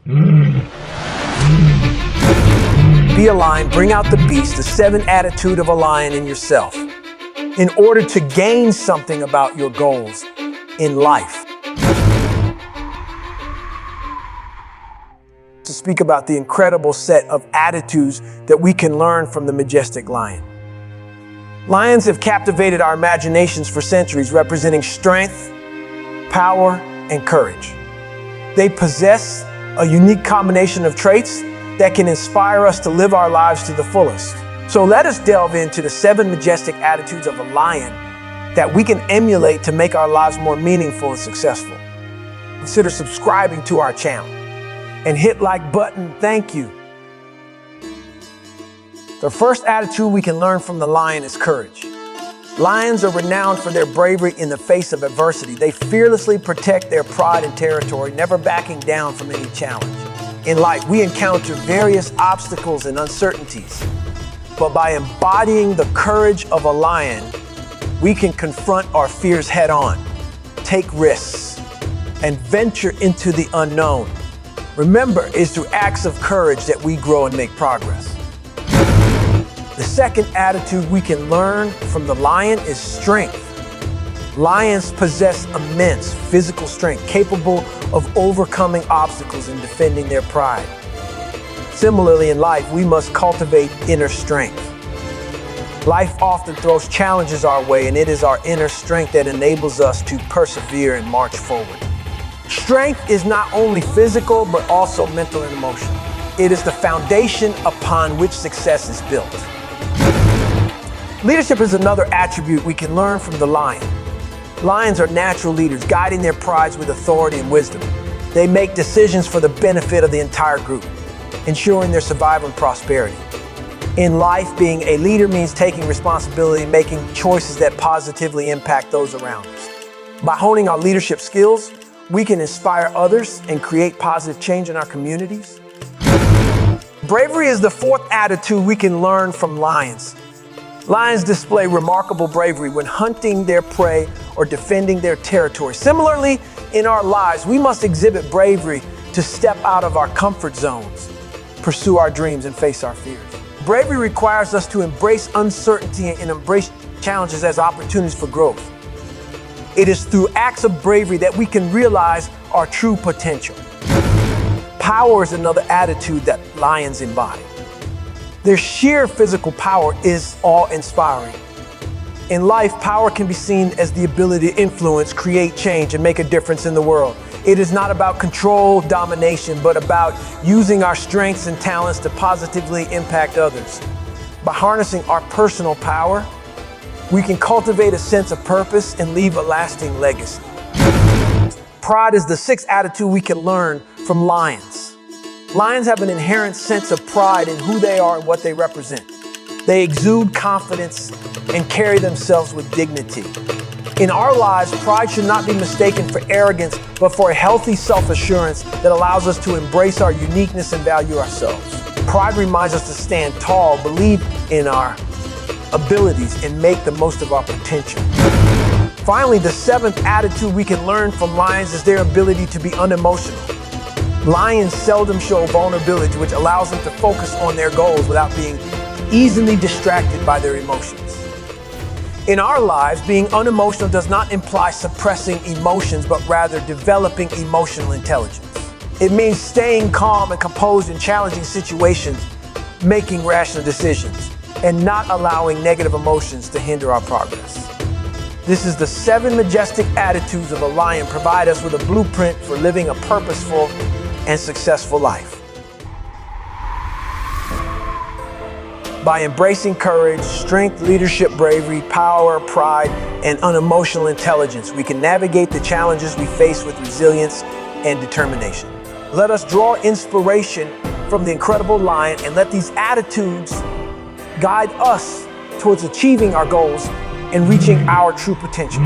Be a lion, bring out the beast, the 7 attitude of a lion in yourself, in order to gain something about your goals in life. To speak about the incredible set of attitudes that we can learn from the majestic lion. Lions have captivated our imaginations for centuries, representing strength, power, and courage. They possess a unique combination of traits that can inspire us to live our lives to the fullest. So let us delve into the 7 majestic attitudes of a lion that we can emulate to make our lives more meaningful and successful. Consider subscribing to our channel and hit like button. Thank you. The first attitude we can learn from the lion is courage. Lions are renowned for their bravery in the face of adversity. They fearlessly protect their pride and territory, never backing down from any challenge. In life, we encounter various obstacles and uncertainties, but by embodying the courage of a lion, we can confront our fears head on, take risks, and venture into the unknown. Remember, it's through acts of courage that we grow and make progress. The second attitude we can learn from the lion is strength. Lions possess immense physical strength, capable of overcoming obstacles and defending their pride. Similarly, in life, we must cultivate inner strength. Life often throws challenges our way, and it is our inner strength that enables us to persevere and march forward. Strength is not only physical, but also mental and emotional. It is the foundation upon which success is built. Leadership is another attribute we can learn from the lion. Lions are natural leaders, guiding their prides with authority and wisdom. They make decisions for the benefit of the entire group, ensuring their survival and prosperity. In life, being a leader means taking responsibility and making choices that positively impact those around us. By honing our leadership skills, we can inspire others and create positive change in our communities. Bravery is the fourth attitude we can learn from lions. Lions display remarkable bravery when hunting their prey or defending their territory. Similarly, in our lives, we must exhibit bravery to step out of our comfort zones, pursue our dreams, and face our fears. Bravery requires us to embrace uncertainty and embrace challenges as opportunities for growth. It is through acts of bravery that we can realize our true potential. Power is another attitude that lions embody. Their sheer physical power is awe-inspiring. In life, power can be seen as the ability to influence, create change, and make a difference in the world. It is not about control, domination, but about using our strengths and talents to positively impact others. By harnessing our personal power, we can cultivate a sense of purpose and leave a lasting legacy. Pride is the sixth attitude we can learn from lions. Lions have an inherent sense of pride in who they are and what they represent. They exude confidence and carry themselves with dignity. In our lives, pride should not be mistaken for arrogance, but for a healthy self-assurance that allows us to embrace our uniqueness and value ourselves. Pride reminds us to stand tall, believe in our abilities, and make the most of our potential. Finally, the seventh attitude we can learn from lions is their ability to be unemotional. Lions seldom show vulnerability, which allows them to focus on their goals without being easily distracted by their emotions. In our lives, being unemotional does not imply suppressing emotions, but rather developing emotional intelligence. It means staying calm and composed in challenging situations, making rational decisions, and not allowing negative emotions to hinder our progress. This is the 7 majestic attitudes of a lion provide us with a blueprint for living a purposeful and successful life. By embracing courage, strength, leadership, bravery, power, pride, and unemotional intelligence, we can navigate the challenges we face with resilience and determination. Let us draw inspiration from the incredible lion and let these attitudes guide us towards achieving our goals and reaching our true potential.